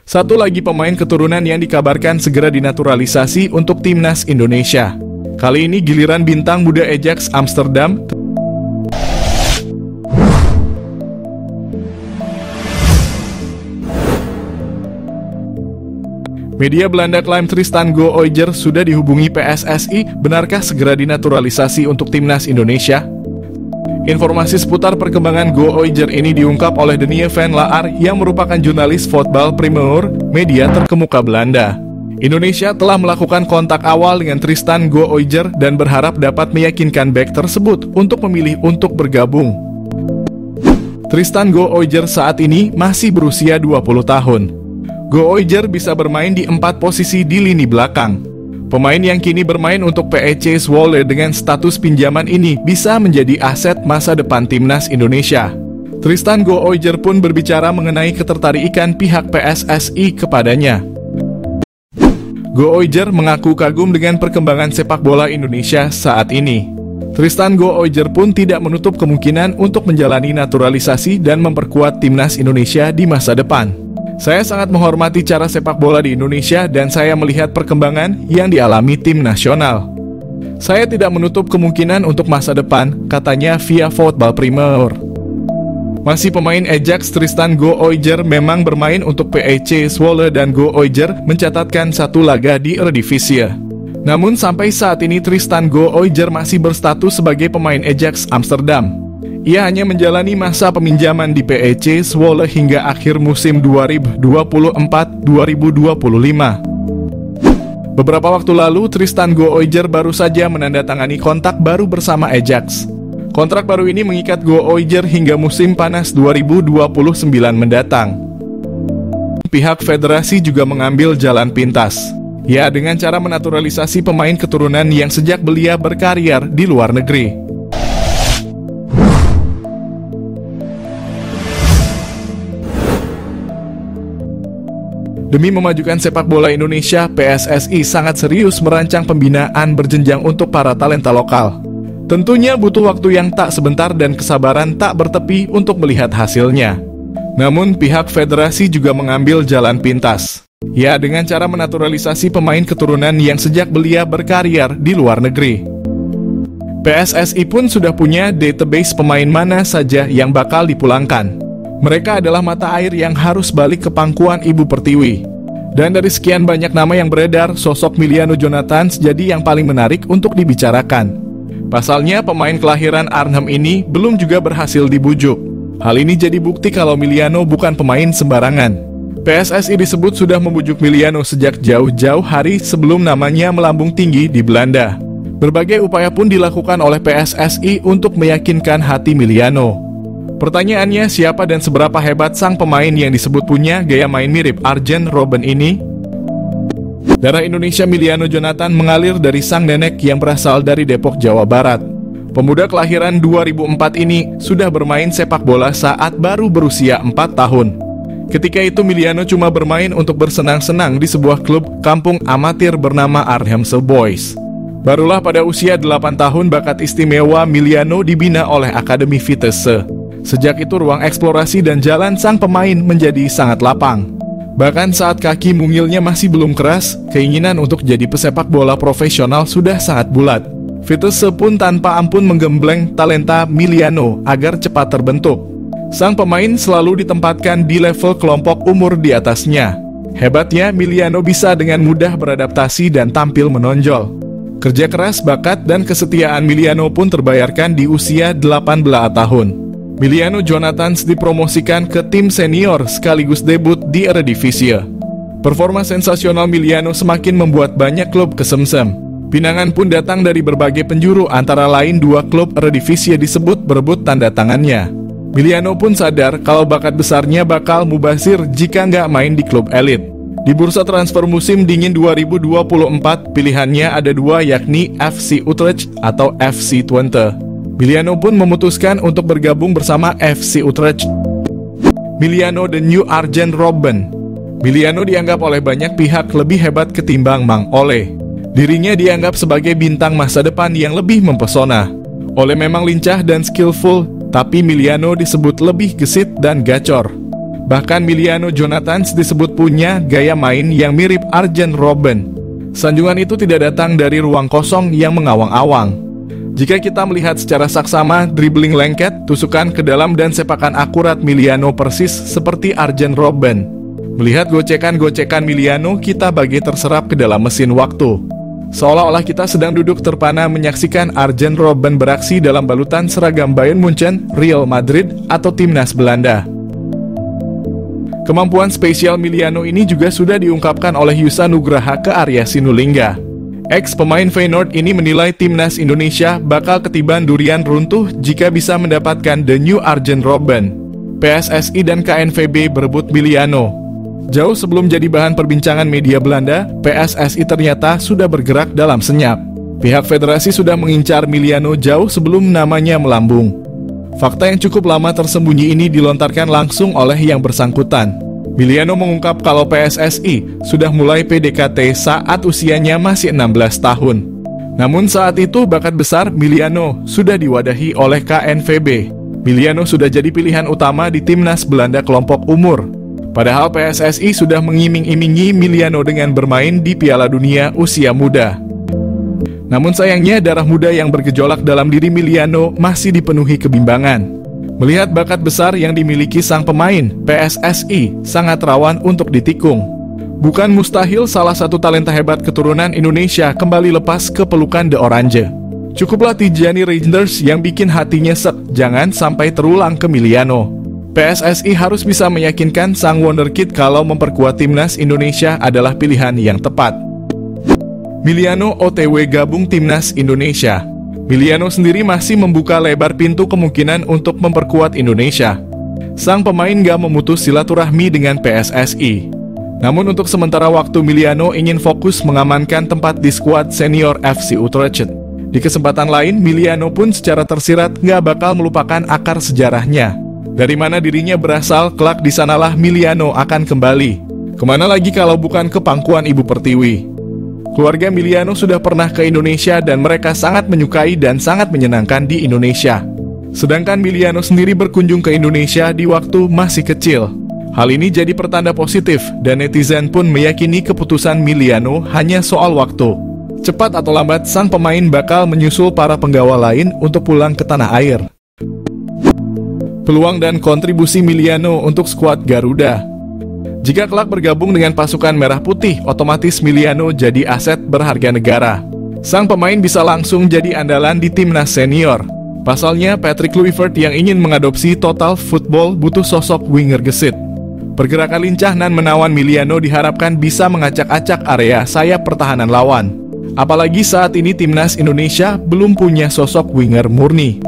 Satu lagi pemain keturunan yang dikabarkan segera dinaturalisasi untuk timnas Indonesia. Kali ini giliran bintang muda Ajax Amsterdam. Media Belanda klaim Tristan Gooijer sudah dihubungi PSSI, benarkah segera dinaturalisasi untuk timnas Indonesia? Informasi seputar perkembangan Gooijer ini diungkap oleh Denie van Laar yang merupakan jurnalis Voetbal Primeur, media terkemuka Belanda. Indonesia telah melakukan kontak awal dengan Tristan Gooijer dan berharap dapat meyakinkan bek tersebut untuk memilih untuk bergabung. Tristan Gooijer saat ini masih berusia 20 tahun. Gooijer bisa bermain di 4 posisi di lini belakang. Pemain yang kini bermain untuk PEC Zwolle dengan status pinjaman ini bisa menjadi aset masa depan timnas Indonesia. Tristan Gooijer pun berbicara mengenai ketertarikan pihak PSSI kepadanya. Gooijer mengaku kagum dengan perkembangan sepak bola Indonesia saat ini. Tristan Gooijer pun tidak menutup kemungkinan untuk menjalani naturalisasi dan memperkuat timnas Indonesia di masa depan. Saya sangat menghormati cara sepak bola di Indonesia dan saya melihat perkembangan yang dialami tim nasional. Saya tidak menutup kemungkinan untuk masa depan, katanya via Voetbal Primeur. Masih pemain Ajax Tristan Gooijer memang bermain untuk PEC Zwolle dan Gooijer mencatatkan 1 laga di Eredivisie. Namun sampai saat ini Tristan Gooijer masih berstatus sebagai pemain Ajax Amsterdam. Ia hanya menjalani masa peminjaman di PEC Zwolle hingga akhir musim 2024-2025. Beberapa waktu lalu, Tristan Gooijer baru saja menandatangani kontrak baru bersama Ajax. Kontrak baru ini mengikat Gooijer hingga musim panas 2029 mendatang. Pihak federasi juga mengambil jalan pintas, ya dengan cara menaturalisasi pemain keturunan yang sejak belia berkarir di luar negeri. Demi memajukan sepak bola Indonesia, PSSI sangat serius merancang pembinaan berjenjang untuk para talenta lokal. Tentunya butuh waktu yang tak sebentar dan kesabaran tak bertepi untuk melihat hasilnya. Namun pihak federasi juga mengambil jalan pintas, ya dengan cara menaturalisasi pemain keturunan yang sejak belia berkarir di luar negeri. PSSI pun sudah punya database pemain mana saja yang bakal dipulangkan. Mereka adalah mata air yang harus balik ke pangkuan Ibu Pertiwi. Dan dari sekian banyak nama yang beredar, sosok Miliano Jonathans jadi yang paling menarik untuk dibicarakan. Pasalnya, pemain kelahiran Arnhem ini belum juga berhasil dibujuk. Hal ini jadi bukti kalau Miliano bukan pemain sembarangan. PSSI disebut sudah membujuk Miliano sejak jauh-jauh hari sebelum namanya melambung tinggi di Belanda. Berbagai upaya pun dilakukan oleh PSSI untuk meyakinkan hati Miliano. Pertanyaannya, siapa dan seberapa hebat sang pemain yang disebut punya gaya main mirip Arjen Robben ini? Darah Indonesia Miliano Jonathans mengalir dari sang nenek yang berasal dari Depok, Jawa Barat. Pemuda kelahiran 2004 ini sudah bermain sepak bola saat baru berusia 4 tahun. Ketika itu Miliano cuma bermain untuk bersenang-senang di sebuah klub kampung amatir bernama Arnhemse Boys. Barulah pada usia 8 tahun bakat istimewa Miliano dibina oleh Akademi Vitesse. Sejak itu ruang eksplorasi dan jalan sang pemain menjadi sangat lapang. Bahkan saat kaki mungilnya masih belum keras, keinginan untuk jadi pesepak bola profesional sudah sangat bulat. Vitesse pun tanpa ampun menggembleng talenta Miliano agar cepat terbentuk. Sang pemain selalu ditempatkan di level kelompok umur di atasnya. Hebatnya, Miliano bisa dengan mudah beradaptasi dan tampil menonjol. Kerja keras, bakat, dan kesetiaan Miliano pun terbayarkan di usia 18 tahun. Miliano Jonathans dipromosikan ke tim senior sekaligus debut di Eredivisie. Performa sensasional Miliano semakin membuat banyak klub kesemsem. Pinangan pun datang dari berbagai penjuru, antara lain 2 klub Eredivisie disebut berebut tanda tangannya. Miliano pun sadar kalau bakat besarnya bakal mubazir jika nggak main di klub elit. Di bursa transfer musim dingin 2024, pilihannya ada 2, yakni FC Utrecht atau FC Twente. Miliano pun memutuskan untuk bergabung bersama FC Utrecht. Miliano the new Arjen Robben. Miliano dianggap oleh banyak pihak lebih hebat ketimbang Mang Ole. Dirinya dianggap sebagai bintang masa depan yang lebih mempesona. Ole memang lincah dan skillful, tapi Miliano disebut lebih gesit dan gacor. Bahkan Emiliano Jonathans disebut punya gaya main yang mirip Arjen Robben. Sanjungan itu tidak datang dari ruang kosong yang mengawang-awang. Jika kita melihat secara saksama, dribbling lengket, tusukan ke dalam dan sepakan akurat Emiliano persis seperti Arjen Robben. Melihat gocekan-gocekan Emiliano, kita bagi terserap ke dalam mesin waktu. Seolah-olah kita sedang duduk terpana menyaksikan Arjen Robben beraksi dalam balutan seragam Bayern Munchen, Real Madrid, atau timnas Belanda. Kemampuan spesial Emiliano ini juga sudah diungkapkan oleh Yusa Nugraha ke Arya Sinulinga. Ex-pemain Feyenoord ini menilai timnas Indonesia bakal ketiban durian runtuh jika bisa mendapatkan the new Arjen Robben. PSSI dan KNVB berebut Emiliano. Jauh sebelum jadi bahan perbincangan media Belanda, PSSI ternyata sudah bergerak dalam senyap. Pihak federasi sudah mengincar Emiliano jauh sebelum namanya melambung. Fakta yang cukup lama tersembunyi ini dilontarkan langsung oleh yang bersangkutan. Emiliano mengungkap kalau PSSI sudah mulai PDKT saat usianya masih 16 tahun. Namun saat itu bakat besar Emiliano sudah diwadahi oleh KNVB. Emiliano sudah jadi pilihan utama di timnas Belanda kelompok umur. Padahal PSSI sudah mengiming-imingi Emiliano dengan bermain di Piala Dunia usia muda. Namun sayangnya darah muda yang bergejolak dalam diri Emiliano masih dipenuhi kebimbangan. Melihat bakat besar yang dimiliki sang pemain, PSSI sangat rawan untuk ditikung. Bukan mustahil salah satu talenta hebat keturunan Indonesia kembali lepas ke pelukan The Orange. Cukuplah Tijani Reinders yang bikin hatinya sek, jangan sampai terulang ke Emiliano. PSSI harus bisa meyakinkan sang wonderkid kalau memperkuat timnas Indonesia adalah pilihan yang tepat. Emiliano OTW gabung timnas Indonesia. Emiliano sendiri masih membuka lebar pintu kemungkinan untuk memperkuat Indonesia. Sang pemain gak memutus silaturahmi dengan PSSI. Namun untuk sementara waktu Emiliano ingin fokus mengamankan tempat di skuad senior FC Utrecht. Di kesempatan lain, Emiliano pun secara tersirat gak bakal melupakan akar sejarahnya. Dari mana dirinya berasal, kelak di sanalah Emiliano akan kembali. Kemana lagi kalau bukan ke pangkuan Ibu Pertiwi. Keluarga Emiliano sudah pernah ke Indonesia dan mereka sangat menyukai dan sangat menyenangkan di Indonesia. Sedangkan Emiliano sendiri berkunjung ke Indonesia di waktu masih kecil. Hal ini jadi pertanda positif dan netizen pun meyakini keputusan Emiliano hanya soal waktu. Cepat atau lambat sang pemain bakal menyusul para penggawa lain untuk pulang ke tanah air. Peluang dan kontribusi Emiliano untuk skuad Garuda. Jika kelak bergabung dengan pasukan Merah Putih, otomatis Emiliano jadi aset berharga negara. Sang pemain bisa langsung jadi andalan di timnas senior. Pasalnya, Patrick Kluivert yang ingin mengadopsi Total Football butuh sosok winger gesit. Pergerakan lincah dan menawan Emiliano diharapkan bisa mengacak-acak area sayap pertahanan lawan. Apalagi saat ini timnas Indonesia belum punya sosok winger murni.